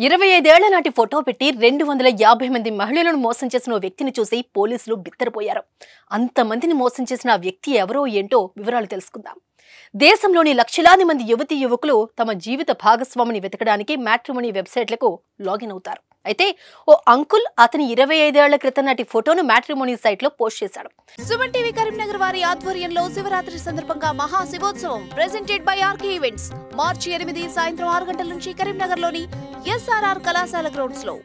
25 ఏళ్ల నాటి ఫోటో పెట్టి 250 మంది మహిళలను మోసం చేసిన ఓ వ్యక్తిని చూసి పోలీసులు బిత్తరపోయారు. అంతమందిని మోసం చేసిన ఆ వ్యక్తి ఎవరో ఏంటో వివరాలు తెలుసుకుందాం. దేశంలోని లక్షలాది మంది యువతీ యువకులు తమ జీవిత భాగస్వామిని వెతకడానికి మ్యాట్రిమోనీ వెబ్సైట్లకు లాగిన్ అవుతారు. అయితే ఓ అంకుల్ అతని 25 ఏళ్ల క్రితం నాటి ఫోటోను మ్యాట్రిమోనీ సైట్ లో పోస్ట్ చేశాడు. సుమన్ టీవీ కరీంనగర్ వారి ఆధ్వర్యంలో శివరాత్రి సందర్భంగా మహా శివోత్సవం ప్రెజెంటెడ్ బై ఆర్కే ఈవెంట్స్ మార్చి 8 సాయంత్రం 6 గంటల నుంచి కరీంనగర్ లోని ఎస్ఆర్ఆర్ కళాశాల గ్రౌండ్స్ లో.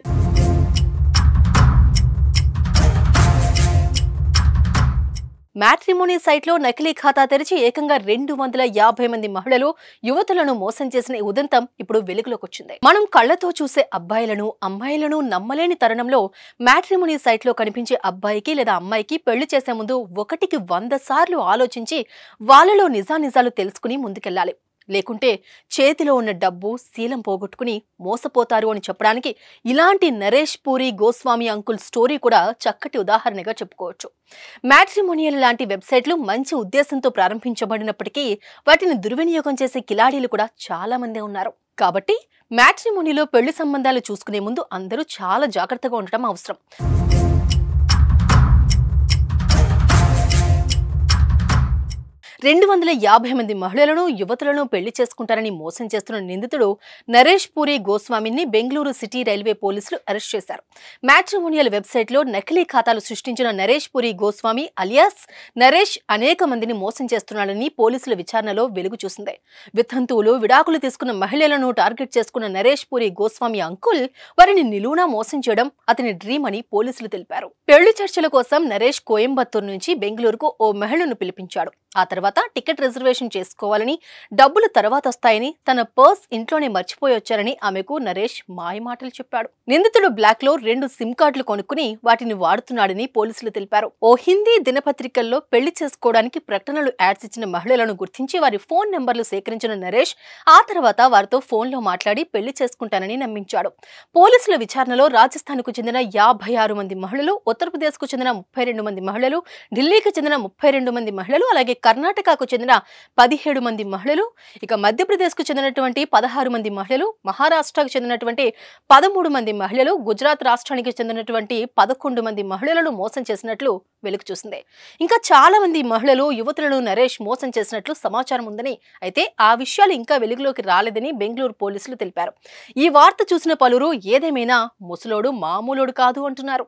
మ్యాట్రిమోనీ సైట్ లో నకిలీ ఖాతా తెరిచి ఏకంగా 250 మంది మహిళలు యువతులను మోసం చేసిన ఈ ఉదంతం ఇప్పుడు వెలుగులోకి వచ్చింది. మనం కళ్లతో చూసే అబ్బాయిలను అమ్మాయిలను నమ్మలేని తరుణంలో మ్యాట్రిమోనీ సైట్ లో కనిపించే అబ్బాయికి లేదా అమ్మాయికి పెళ్లి చేసే ముందు 1కి 100 సార్లు ఆలోచించి వాళ్ళలో నిజానిజాలు తెలుసుకుని ముందుకెళ్లాలి. లేకుంటే చేతిలో ఉన్న డబ్బు శీలం పోగొట్టుకుని మోసపోతారు అని చెప్పడానికి ఇలాంటి నరేష్ పూరి గోస్వామి అంకుల్ స్టోరీ కూడా చక్కటి ఉదాహరణగా చెప్పుకోవచ్చు. మ్యాట్రిమోనియల్ లాంటి వెబ్సైట్లు మంచి ఉద్దేశంతో ప్రారంభించబడినప్పటికీ వాటిని దుర్వినియోగం చేసే కిలాడీలు కూడా చాలా మందే ఉన్నారు. కాబట్టి మ్యాట్రిమోనీలో పెళ్లి సంబంధాలు చూసుకునే ముందు అందరూ చాలా జాగ్రత్తగా ఉండటం అవసరం. 250 మంది మహిళలను యువతులను పెళ్లి చేసుకుంటారని మోసం చేస్తున్న నిందితుడు నరేష్ పూరి గోస్వామిని బెంగళూరు సిటీ రైల్వే పోలీసులు అరెస్ట్ చేశారు. మ్యాట్రిమోనియల్ వెబ్సైట్ లో నకిలీ ఖాతాలు సృష్టించిన నరేష్ పూరి గోస్వామి అలియాస్ నరేష్ అనేక మందిని మోసం చేస్తున్నాడని పోలీసుల విచారణలో వెలుగు చూసింది. వితంతువులు విడాకులు తీసుకున్న మహిళలను టార్గెట్ చేసుకున్న నరేష్ పూరి గోస్వామి అంకుల్ వారిని నిలువునా మోసం చేయడం అతని డ్రీమ్ అని పోలీసులు తెలిపారు. పెళ్లి చర్చల కోసం నరేష్ కోయంబత్తూరు నుంచి బెంగళూరుకు ఓ మహిళను పిలిపించాడు. ఆ తర్వాత టికెట్ రిజర్వేషన్ చేసుకోవాలని, డబ్బులు తర్వాత వస్తాయని, తన పర్స్ ఇంట్లోనే మర్చిపోయి వచ్చారని ఆమెకు నరేష్ మాయమాటలు చెప్పాడు. నిందితుడు బ్లాక్ లో 2 సిమ్ కార్డులు కొనుక్కుని వాటిని వాడుతున్నాడని పోలీసులు తెలిపారు. ఓ హిందీ దినపత్రికల్లో పెళ్లి చేసుకోవడానికి ప్రకటనలు యాడ్స్ ఇచ్చిన మహిళలను గుర్తించి వారి ఫోన్ నెంబర్లు సేకరించిన నరేష్ ఆ తర్వాత వారితో ఫోన్లో మాట్లాడి పెళ్లి చేసుకుంటానని నమ్మించాడు. పోలీసుల విచారణలో రాజస్థాన్ కు చెందిన 56 మంది మహిళలు, ఉత్తరప్రదేశ్ కు చెందిన 32 మంది మహిళలు, ఢిల్లీకి చెందిన 32 మంది మహిళలు, అలాగే కర్ణాటకకు చెందిన 17 మంది మహిళలు, ఇక మధ్యప్రదేశ్ కు చెందినటువంటి 16 మంది మహిళలు, మహారాష్ట్రకు చెందినటువంటి 13 మంది మహిళలు, గుజరాత్ రాష్ట్రానికి చెందినటువంటి 11 మంది మహిళలను మోసం చేసినట్లు వెలుగు చూసింది. ఇంకా చాలా మంది మహిళలు యువతులను నరేష్ మోసం చేసినట్లు సమాచారం ఉందని, అయితే ఆ విషయాలు ఇంకా వెలుగులోకి రాలేదని బెంగళూరు పోలీసులు తెలిపారు. ఈ వార్త చూసిన పలువురు ఏదేమైనా ముసలోడు మామూలోడు కాదు అంటున్నారు.